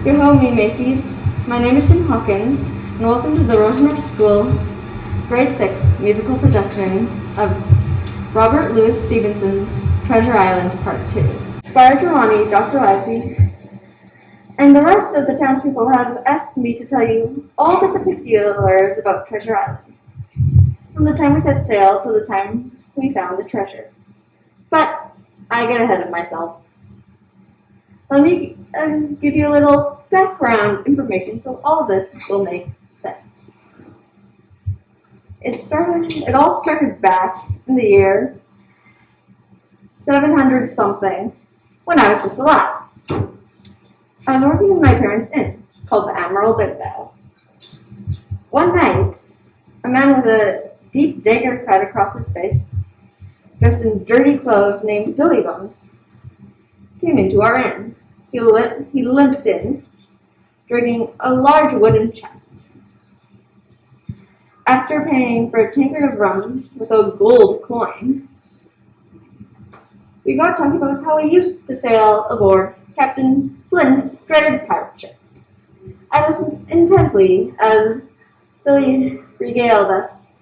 Yo ho, me mateys. My name is Tim Hawkins, and welcome to the Rosenberg School Grade 6 musical production of Robert Louis Stevenson's Treasure Island Part 2. Squire Trelawney, Dr. Livesey, and the rest of the townspeople have asked me to tell you all the particulars about Treasure Island, from the time we set sail to the time we found the treasure. But I get ahead of myself. Let me give you a little background information so all of this will make sense. It all started back in the year 700 something, when I was just a lad. I was working in my parents' inn, called the Admiral Bigbow. One night, a man with a deep dagger cut across his face, dressed in dirty clothes named Billy Bones, came into our inn. He limped in, dragging a large wooden chest. After paying for a tankard of rum with a gold coin, we got talking about how we used to sail aboard Captain Flint's dreaded pirate ship. I listened intensely as Billy regaled us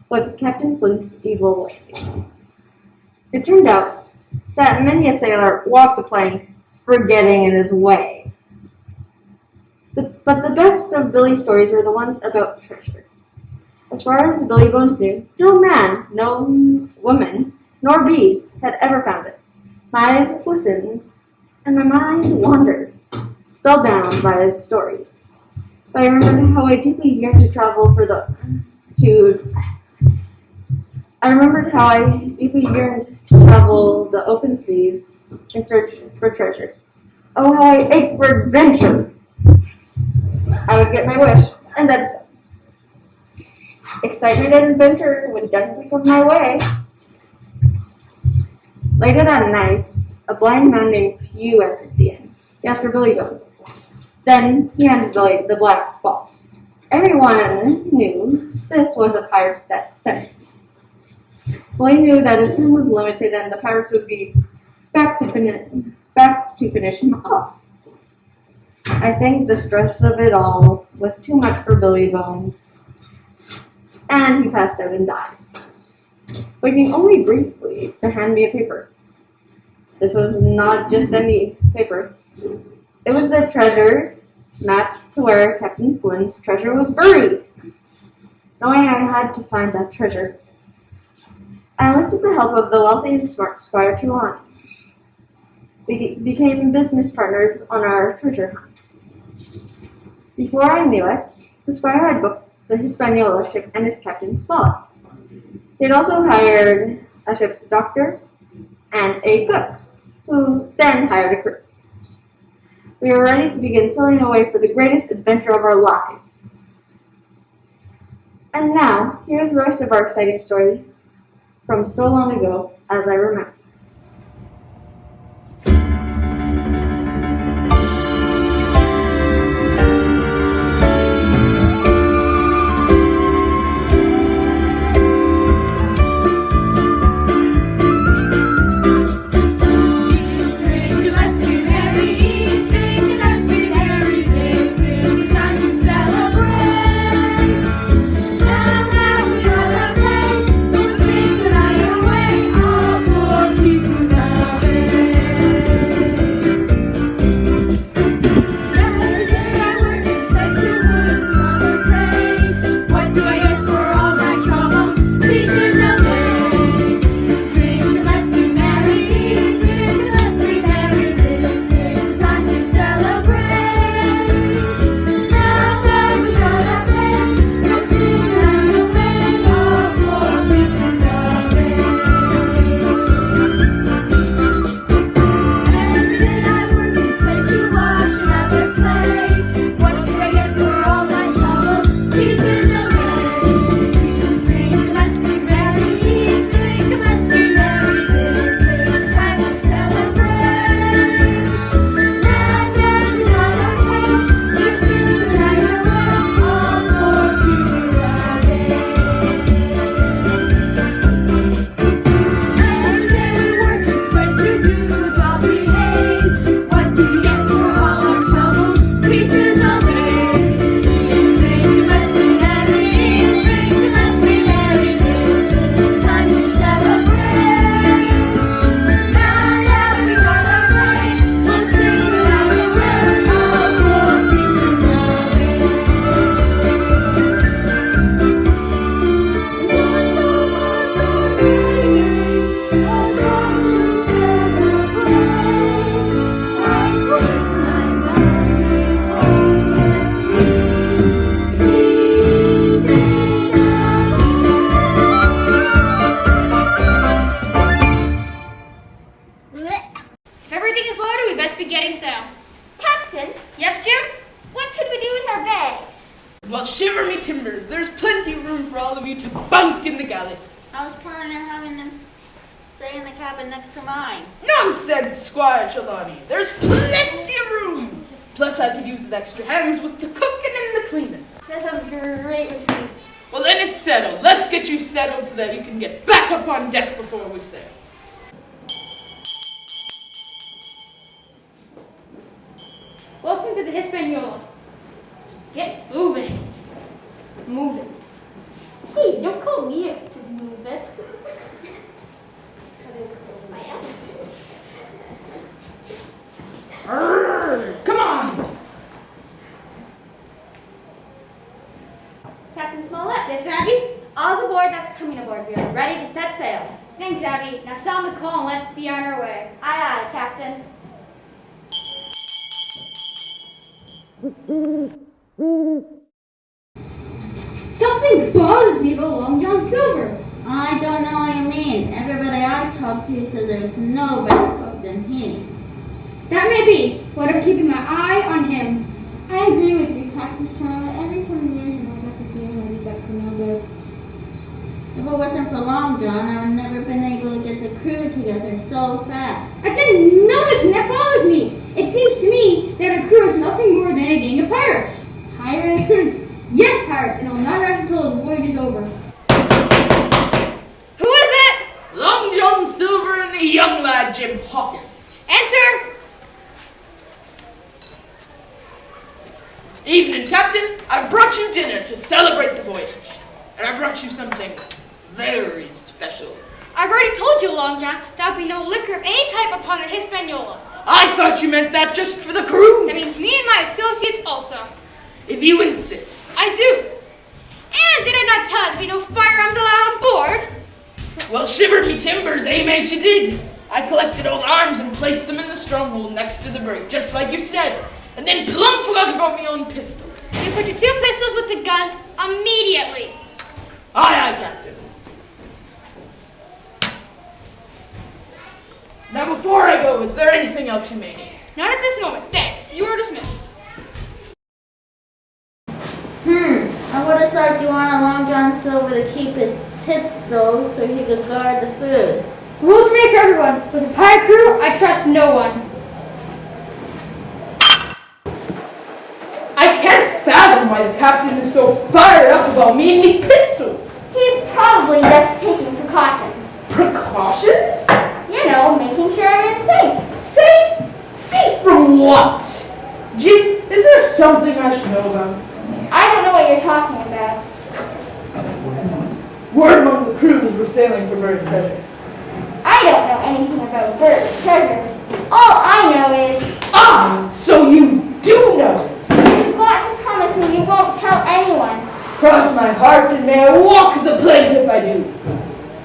with Captain Flint's evil ways. It turned out that many a sailor walked the plank, forgetting in his way. But the best of Billy's stories were the ones about treasure. As far as Billy Bones knew, no man, no woman, nor beast had ever found it. My eyes glistened, and my mind wandered, spellbound by his stories. But I remembered how I deeply yearned to travel the open seas in search for treasure. Oh, how I ached for adventure! I would get my wish, and then some. Excitement and adventure would definitely come my way. Later that night, a blind man named Hugh entered the inn. He asked for Billy Bones. Then he handed Billy the black spot. Everyone knew this was a pirate's death sentence. Billy knew that his time was limited and the pirates would be back to finish him off. I think the stress of it all was too much for Billy Bones, and he passed out and died, waking only briefly to hand me a paper. This was not just any paper. It was the treasure map to where Captain Flint's treasure was buried. Knowing I had to find that treasure, I enlisted the help of the wealthy and smart Squire Trelawney. We became business partners on our treasure hunt. Before I knew it, the Squire had booked the Hispaniola ship and his captain, Smollett. He had also hired a ship's doctor and a cook, who then hired a crew. We were ready to begin sailing away for the greatest adventure of our lives. And now, here's the rest of our exciting story from so long ago as I remember. Now we are away, we'll sing the night away, all for sail. Captain, Yes, Jim? what should we do with our bags? Well, shiver me timbers, there's plenty of room for all of you to bunk in the galley. I was planning on having them stay in the cabin next to mine. Nonsense, Squire Trelawney, there's plenty of room. Plus, I could use the extra hands with the cooking and the cleaning. That sounds great with me. Well, then it's settled. Let's get you settled so that you can get back up on deck before we sail. Welcome to the Hispaniola. Get moving. Move it. Hey, don't call me up to move it. Come on! Captain Smollett, Yes, Abby? all's aboard that's coming aboard. We are ready to set sail. Thanks, Abby. Now sound the call and let's be on our way. Aye, aye, Captain. Something bothers me about Long John Silver. I don't know what you mean. Everybody I talk to says there's no better cook than he. That may be, but I'm keeping my eye on him. I agree with you, Captain Charlotte. Every time near him, I got the feeling that he's up to no good. If it wasn't for Long John, I would never been able to get the crew together so fast. I said nothing that bothers me. It seems to me that a crew is nothing more than a gang of pirates. Pirates? Yes, pirates, and I'll not rest until the voyage is over. Who is it? Long John Silver and the young lad Jim Hawkins. Enter! Evening, Captain. I've brought you dinner to celebrate the voyage. And I brought you something very special. I've already told you, Long John, there'll be no liquor of any type upon the Hispaniola. I thought you meant that just for the crew. That means me and my associates also. If you insist. I do. And did I not tell you there'd be no firearms allowed on board? Well, shiver me timbers, eh, mate, you did. I collected all the arms and placed them in the stronghold next to the brig, just like you said. And then plumb forgot about my own pistols. You put your 2 pistols with the guns immediately. Aye, aye, Captain. Now, before I go, is there anything else you may need? Not at this moment, thanks. You are dismissed. I would have thought you wanted Long John Silver to keep his pistols so he could guard the food. Rules are made for everyone. With a pirate crew, I trust no one. I can't fathom why the captain is so fired up about me and me pistols. He's probably just taking precautions. Precautions? You know, making sure everyone's safe. Safe? Safe from what? Jim, is there something I should know about? I don't know what you're talking about. Word among the crew is we're sailing for buried treasure. I don't know anything about buried treasure. All I know is Ah, so you do know. you've got to promise me you won't tell anyone. Cross my heart and may I walk the plank if I do.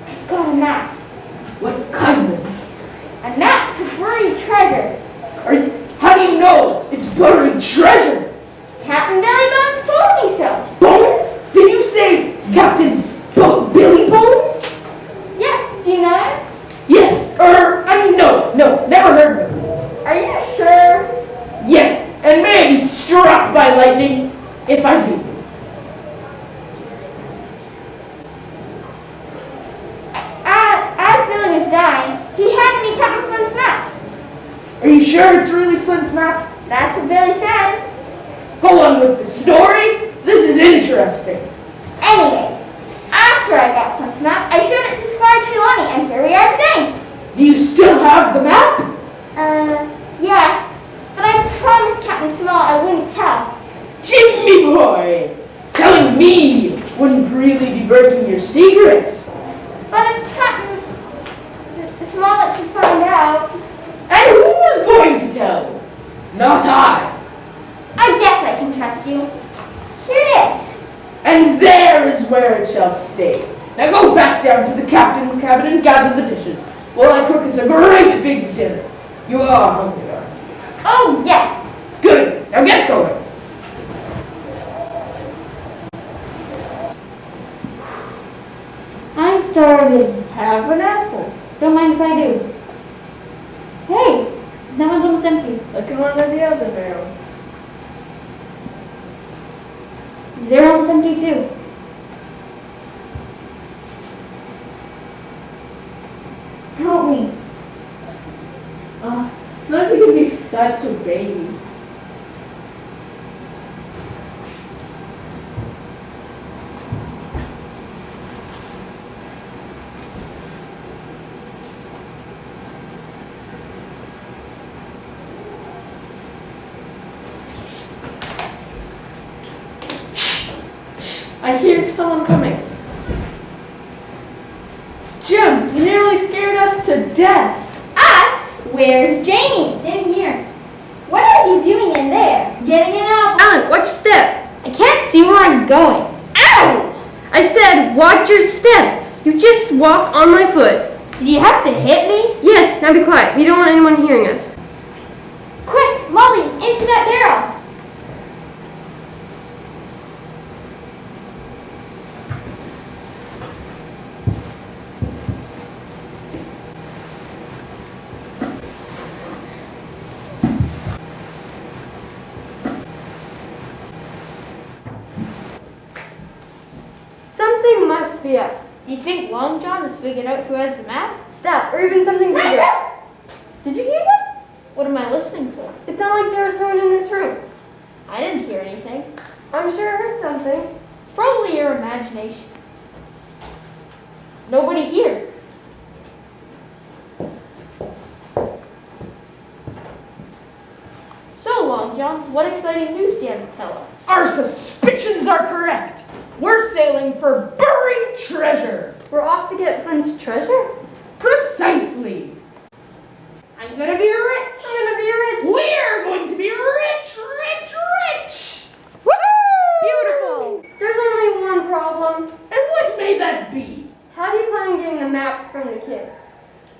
I've got a map. What kind of? A map to buried treasure. How do you know it's buried treasure? Captain Billy Bones told me so. Bones? Did you say Captain Billy Bones? Yes, do you know him? Yes, no, never heard of him. Are you sure? Yes, and may I be struck by lightning if I do. As Billy was dying, he handed me Captain Flint's map. Are you sure it's really Flint's map? That's what Billy said. Go on with the story. This is interesting. Anyways, after I got Flint's map, I showed it to Squire Trelawney, and here we are today. Do you still have the map? Yes, but I promised Captain Small I wouldn't tell. Jimmy boy! Telling me wouldn't really be breaking your secrets. But if Captain Smollett should find out, And who's going to tell? Not I. I guess I can trust you. Here it is. And there is where it shall stay. Now go back down to the captain's cabin and gather the dishes, while I cook us a great big dinner. You are hungry, aren't you? Oh, yes. Good. Now get going. I'm starving. Have an apple. Don't mind if I do. Hey, that one's almost empty. Look one of the other barrels? They're almost empty too. Help me. It's not going to be such a baby. I hear someone coming. Jim, you nearly scared us to death. Us? Where's Jamie? In here. What are you doing in there? Getting an apple. Alan, watch your step. I can't see where I'm going. Ow! I said, watch your step. You just walked on my foot. Did you have to hit me? Yes, now be quiet. We don't want anyone hearing us. Quick, Molly, into that barrel. Something must be up. Do you think Long John has figured out who has the map? That, or even something bigger. Did you hear that? What am I listening for? It sounded like there was someone in this room. I didn't hear anything. I'm sure I heard something. It's probably your imagination. There's nobody here. So, Long John, what exciting news do you have to tell us? Our suspicions are correct. We're sailing for buried treasure. We're off to get Flint's treasure? Precisely. I'm gonna be rich. I'm gonna be rich. We're going to be rich, rich, rich. Woohoo! Beautiful. There's only one problem. And what may that be? How do you plan on getting the map from the kid?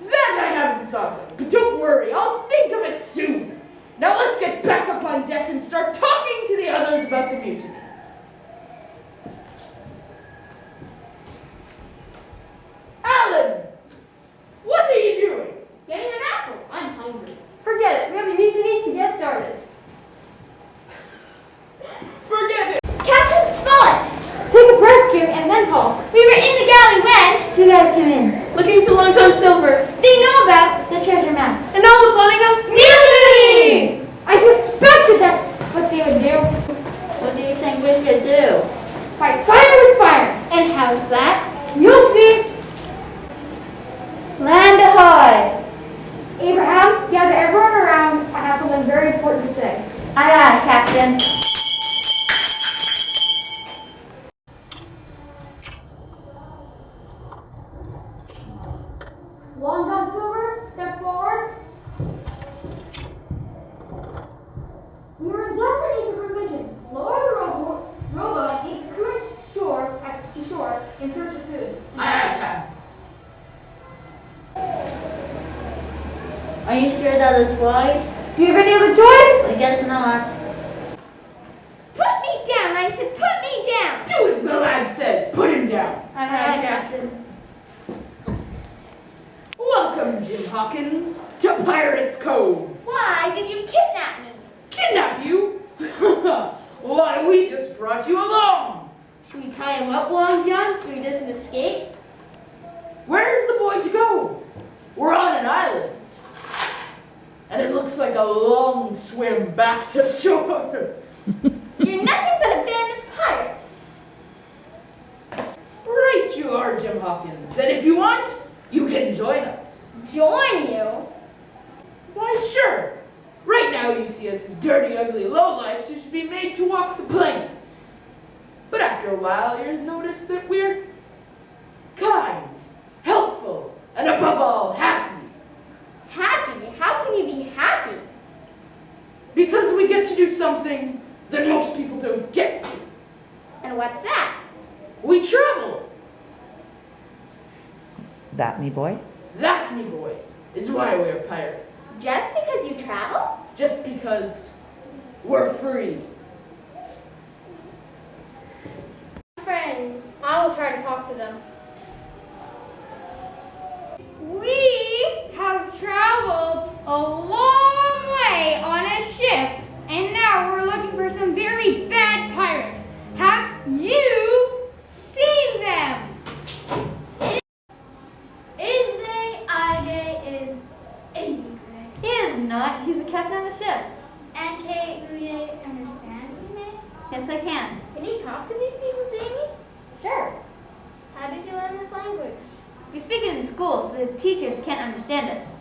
That I haven't thought of. But don't worry, I'll think of it soon. Now let's get back up on deck and start talking to the others about the mutiny. Alan! What are you doing? Getting an apple. I'm hungry. Forget it. We have a mutiny to get started. Forget it. Captain Smollett! Take a breath, Jim, and then talk. We were in the galley when two guys came in. Looking for Long John Silver. They know about the treasure map. And now we're planning a mutiny! I suspected that's what they would do. What do you think we should do? Fight fire with fire. And how's that? You'll see. Land ahoy! Abraham, gather everyone around. I have something very important to say. Aye, aye, Captain. Long John Silver, step forward. We were in desperate need of provisions. Lower the rowboat and take the crew to shore in search of food. Aye, Captain. Are you sure that is wise? Do you have any other choice? I guess not. Put me down, I said put me down. Do as the lad says. Put him down. Aye, Captain. Welcome, Jim Hawkins, to Pirates Cove. Why did you kidnap me? Kidnap you? Why, we just brought you along. Should we tie him up, Long John, so he doesn't escape? Where's the boy to go? We're on an island. And it looks like a long swim back to shore. You're nothing but a band of pirates. Right you are, Jim Hawkins. And if you want, you can join us. Join you? Why, sure. Right now you see us as dirty, ugly lowlifes who should be made to walk the plank. But after a while, you'll notice that we're kind, helpful, and above all, happy. Happy? How can you be happy? Because we get to do something that most people don't get to. And what's that? We travel. That me boy? That, me boy, is why we're pirates. Just because you travel? Just because we're free. Friend, I will try to talk to them. we have traveled a long way on a ship. cannot. He's the captain of the ship. And can you understand me? Yes, I can. Can you talk to these people, Jamie? Sure. How did you learn this language? We speak it in school, so the teachers can't understand us.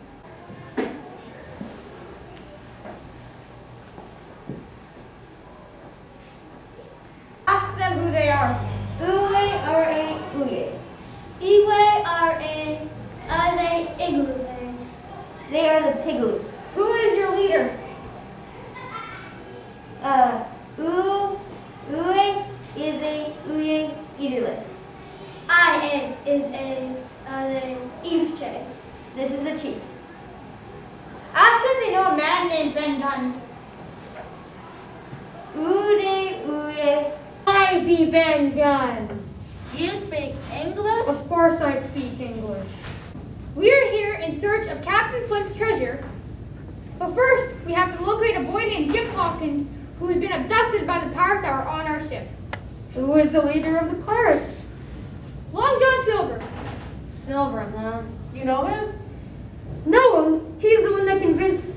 Ask them who they are. Uwe, R-A, Uye. Iwe are they igloo? They are the pigaloos. Who is your leader? Uwe is a Uye Iderle. I is a Evche. This is the chief. Ask if they know a man named Ben Gunn. Uye. I be Ben Gunn. You speak English? Of course I speak English. We are here in search of Captain Flint's treasure. But first, we have to locate a boy named Jim Hawkins who has been abducted by the pirates that were on our ship. Who is the leader of the pirates? Long John Silver. Silver, huh? You know him? Know him? He's the one that convinced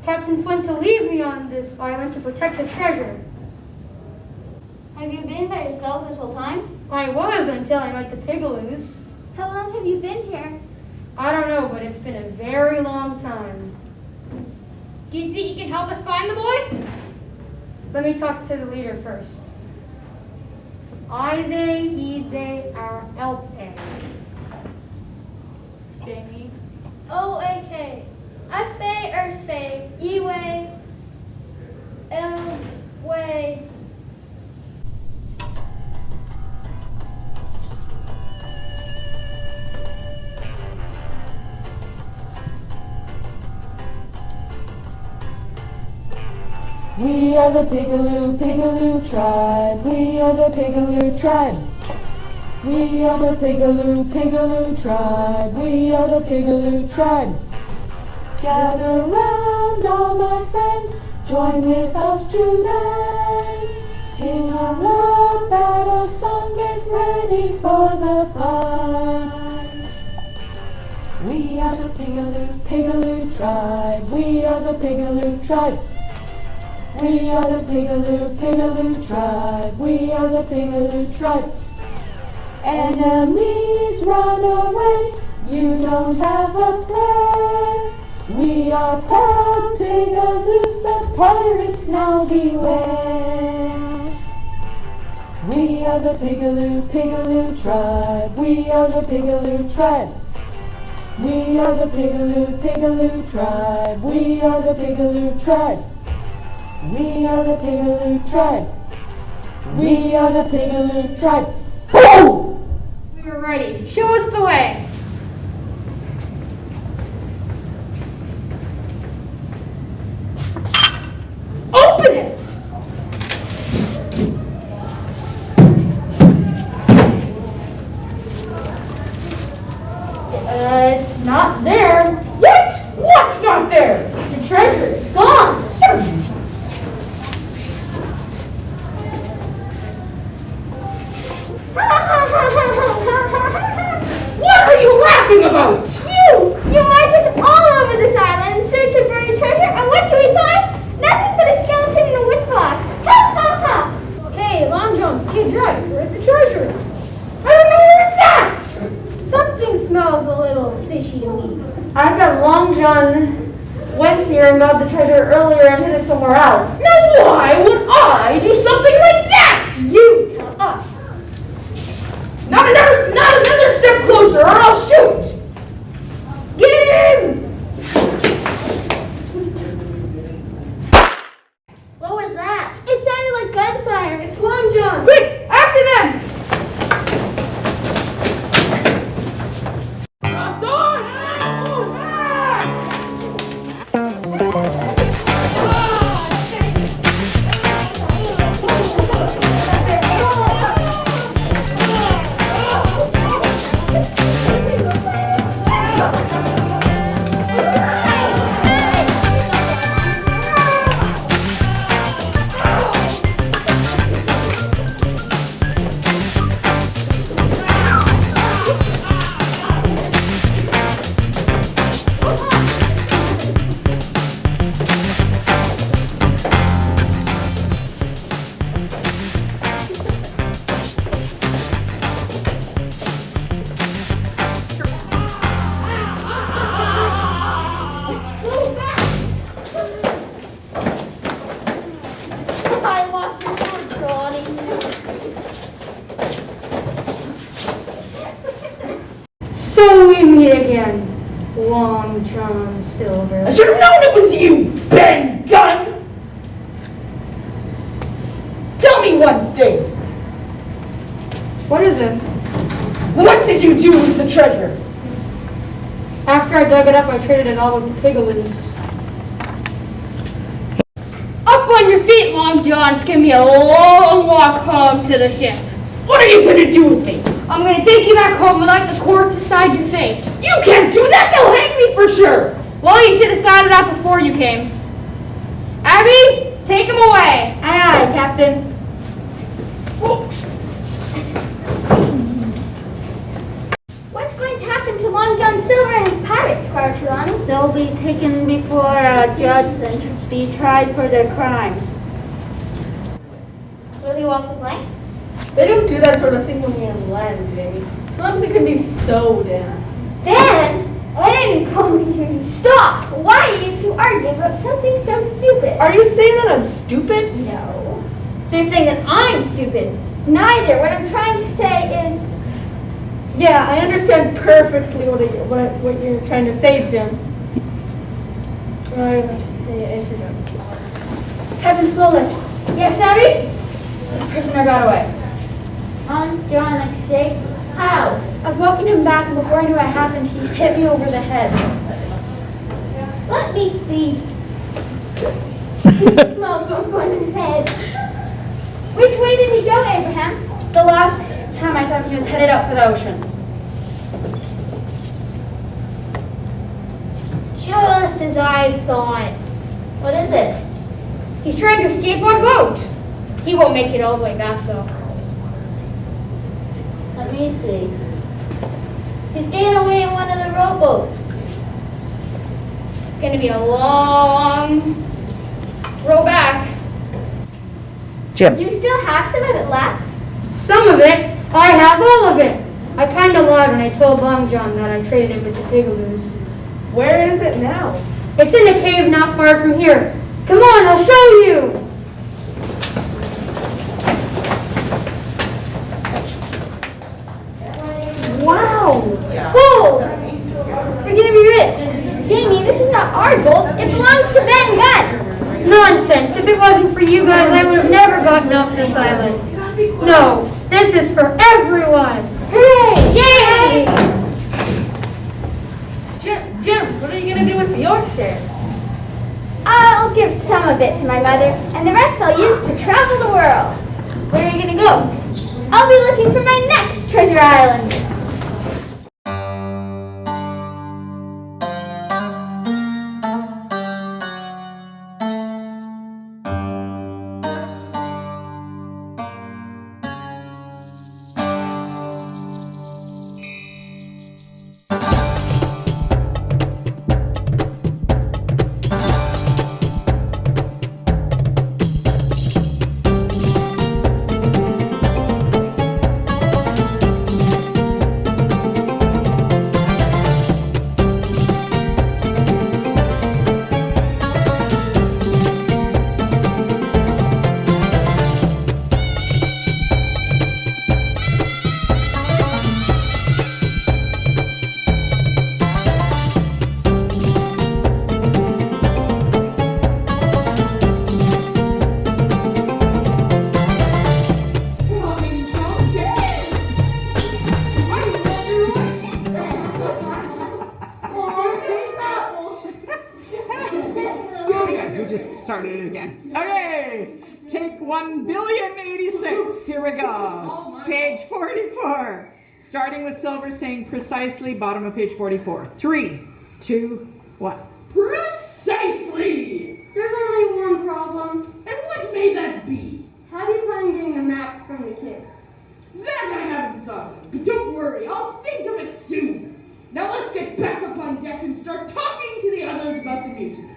Captain Flint to leave me on this island to protect the treasure. Have you been by yourself this whole time? I was until I met the Pigaloos. How long have you been here? I don't know, but it's been a very long time. Do you think you can help us find the boy? Let me talk to the leader first. Ide are elpe. Jamie? O-A-K. Akbe Erspe. Iwe. Elwe. We are the Pigaloo tribe. We are the Pigaloo tribe. We are the Pigaloo tribe. We are the Pigaloo tribe. Gather round, all my friends. Join with us tonight. Sing a love battle song. Get ready for the fight. We are the Pigaloo tribe. We are the Pigaloo tribe. We are the Pigaloo tribe. We are the Pigaloo tribe. Enemies run away. You don't have a prayer. We are proud Pigaloos and pirates, now beware. We are the Pigaloo tribe. We are the Pigaloo tribe. We are the Pigaloo tribe. We are the Pigaloo tribe. We are the Pigaloo tribe. We are the Pigaloo tribe. Boom! We are ready. Show us the way. Open it! It's not there. What? What's not there? The treasure, it's gone. What are you laughing about? You marched us all over this island in search of buried treasure, and what do we find? Nothing but a skeleton in a woodblock. Ha ha ha! Hey, Long John, kid's right. Where's the treasure? I don't know where it's at! Something smells a little fishy to me. I bet Long John went here and got the treasure earlier and hid it somewhere else. Now why would I do something like that? You tell us. Not another step closer or I'll shoot! Get him! What was that? It sounded like gunfire. It's Long John. Quick, after them! Cross on! John Silver. I should have known it was you, Ben Gunn! Tell me one thing. What is it? What did you do with the treasure? After I dug it up, I traded it all with the Pigaloos. Up on your feet, Long John. It's gonna be a long walk home to the ship. What are you gonna do with me? I'm gonna take you back home and let the corpse decide your fate. You can't do that! They'll hang me for sure! Well, you should have thought of that before you came. Abby, take him away. Aye, aye, Captain. What's going to happen to Long John Silver and his pirates, Squire Trelawney? They'll be taken before a judge and to be tried for their crimes. Will he walk the plank? They don't do that sort of thing when you're on land, Jamie. Sometimes it can be so dense. Dance? I didn't come here to stop. Why are you two arguing about something so stupid? Are you saying that I'm stupid? No. So you're saying that I'm stupid? Neither. What I'm trying to say is... Yeah, I understand perfectly what you're trying to say, Jim. Captain Smollett. Yes, Abby? The prisoner got away. John, escaped. How? I was walking him back, and before I knew what happened, he hit me over the head. Let me see. He smells from one of his head. Which way did he go, Abraham? The last time I saw him, he was headed out for the ocean. Just as I thought. What is it? He's trying to escape on a boat. He won't make it all the way back, so. Let me see. He's getting away in one of the rowboats. It's going to be a long row back. Jim. You still have some of it left? Some of it. I have all of it. I kind of lied when I told Long John that I traded it with the Pigaloos. Where is it now? It's in a cave not far from here. Come on, I'll show you. Wow! Gold! We're going to be rich. Jamie, this is not our gold. It belongs to Ben Gunn. Nonsense. If it wasn't for you guys, I would have never gotten off this island. No, this is for everyone. Hooray! Yay! Jim, what are you going to do with your share? I'll give some of it to my mother, and the rest I'll use to travel the world. Where are you going to go? I'll be looking for my next treasure island. Started it again. Okay, take 1,000,000,086. Here we go. Page 44. Starting with Silver saying precisely, bottom of page 44. 3, 2, 1. Precisely! There's only one problem. And what may that be? How do you plan on getting the map from the kid? That I haven't thought of, but don't worry, I'll think of it soon. Now let's get back up on deck and start talking to the others about the mutiny.